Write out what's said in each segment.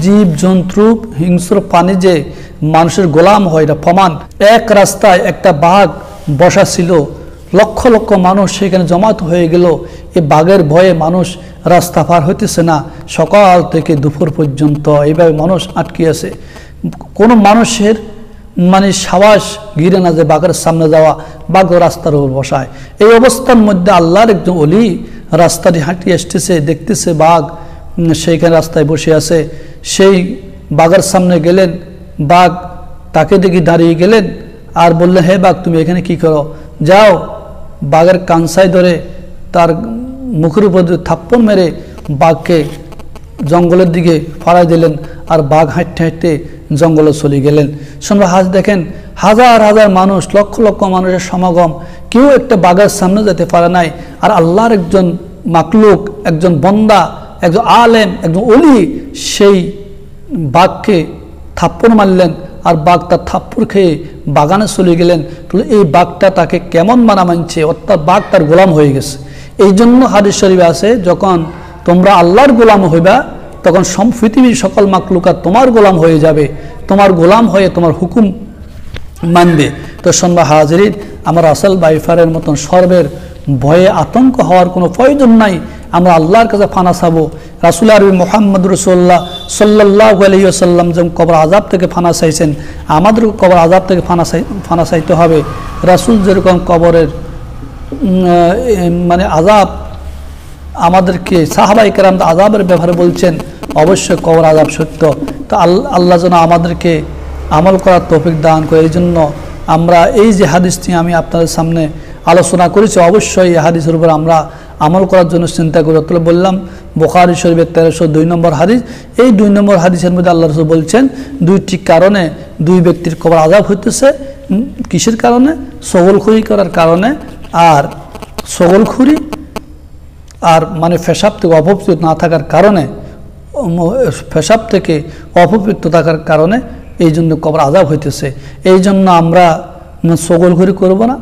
জীব জন্তু হিংস্র প্রাণী যে মানুষের গোলাম হয় এটা প্রমাণ। এক রাস্তায় একটা বাঘ বসা ছিল, লক্ষ লক্ষ মানুষ সেখানে জমায়েত হয়ে গেল। এই বাঘের ভয়ে মানুষ রাস্তা পার হইতেছে না, সকাল থেকে দুপুর পর্যন্ত এইভাবে মানুষ আটকে আছে। কোনো মানুষের সাহস গিরে না যে বাঘের সামনে যাওয়া, বাঘ রাস্তার উপর বসায়। এই অবস্থার মধ্যে আল্লাহর একজন ওলি রাস্তাটি হাঁটিয়ে আসতেছে, দেখতেছে বাঘ সেইখানে রাস্তায় বসে আছে। সেই বাঘের সামনে গেলেন, বাঘ তাকে দেখে দাঁড়িয়ে গেলেন আর বললেন, হে বাঘ, তুমি এখানে কি করো? যাও। বাঘের কানসাই ধরে তার মুখের উপর থাপ্পড় মেরে বাঘকে জঙ্গলের দিকে ফাড়াই দিলেন, আর বাঘ হাঁটতে হাঁটতে জঙ্গলে চলে গেলেন। শুনবা হাজ দেখেন, হাজার হাজার মানুষ, লক্ষ লক্ষ মানুষের সমাগম, কেউ একটা বাঘের সামনে যেতে পারে নাই। আর আল্লাহর একজন মাকলুক, একজন বন্দা, একজন আলেম, একজন ওলি সেই বাঘকে থাপ্পড় মারলেন, আর বাঘ তার থাপ্পড় খেয়ে বাগানে চলে গেলেন। তাহলে এই বাঘটা তাকে কেমন মানছে, অর্থাৎ বাঘ তার গোলাম হয়ে গেছে। এই জন্য হাদিস শরীফে আছে, যখন তোমরা আল্লাহর গোলাম হইবা তখন পৃথিবীর সকল মাকলুকাত তোমার গোলাম হয়ে যাবে, তোমার গোলাম হয়ে তোমার হুকুম মানবে। তো শুনবা হাজিরিন, আমার আসল বাইফারের মতন সর্বের ভয়ে আতঙ্ক হওয়ার কোনো প্রয়োজন নাই। আমরা আল্লাহর কাছে ফানা চাবো। রাসূল আরবি মুহাম্মদ রাসূলুল্লাহ সাল্লাল্লাহু আলাইহি ওয়াসাল্লাম যেমন কবর আযাব থেকে ফানা চাইছেন, আমাদেরকে কবর আযাব থেকে ফানা চাইতে হবে। রাসূল যেরকম কবরের আযাব আমাদেরকে সাহাবায়ে কেরাম আযাবের ব্যাপারে বলছেন, অবশ্যই কবর আযাব সত্য। তো আল্লাহ যেন আমাদেরকে আমল করার তৌফিক দান করে। এই জন্য আমরা এই যে হাদিসটি আমি আপনাদের সামনে আলোচনা করেছি, অবশ্যই এই হাদিসের উপর আমরা আমল করার জন্য চিন্তা করি। তাহলে বললাম বুখারী শরীফের 1302 নম্বর হাদিস। এই 2 নম্বর হাদিসের মধ্যে আল্লাহ রাসূল বলছেন, দুইটি কারণে দুই ব্যক্তির কবর আযাব হইতেছে। কিসের কারণে? সগলখুরি করার কারণে, আর সগলখুরি আর পেশাব থেকে অপবিত্র না থাকার কারণে, পেশাব থেকে অপবিত্র থাকার কারণে এই জন্য কবর আযাব হইতেছে। এই জন্য আমরা সগলখুরি করব না,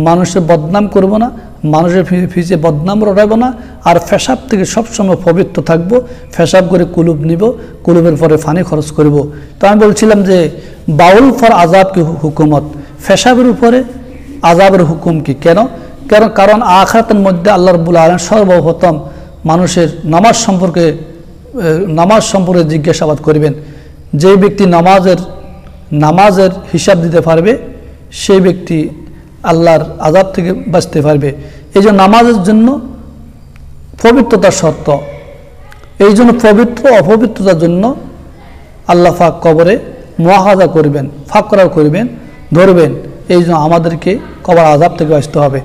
মানুষের বদনাম করব না, মানুষের ফিজে বদনাম রটাবো না, আর পেশাব থেকে সবসময় পবিত্র থাকবো। পেশাব করে কুলুব নিব, কুলুবের পরে পানি খরচ করব। তো আমি বলছিলাম যে বাউল ফর আযাব কি হুকুমত, পেশাবের উপরে আযাবের হুকুম কি? কেন? কারণ আখিরাতের মধ্যে আল্লাহ রাব্বুল আলামিন সর্বপ্রথম মানুষের নামাজ সম্পর্কে জিজ্ঞাসাবাদ করবেন। যে ব্যক্তি নামাজের হিসাব দিতে পারবে সেই ব্যক্তি আল্লাহর আযাব থেকে বাঁচতে পারবে। এই জন্য নামাজের জন্য পবিত্রতার শর্ত। এই জন্য পবিত্র অপবিত্রতার জন্য আল্লাহ পাক কবরে মুআখাযা করবেন, ফাকরা করবেন, ধরবেন। এই জন্য আমাদেরকে কবর আযাব থেকে বাঁচতে হবে।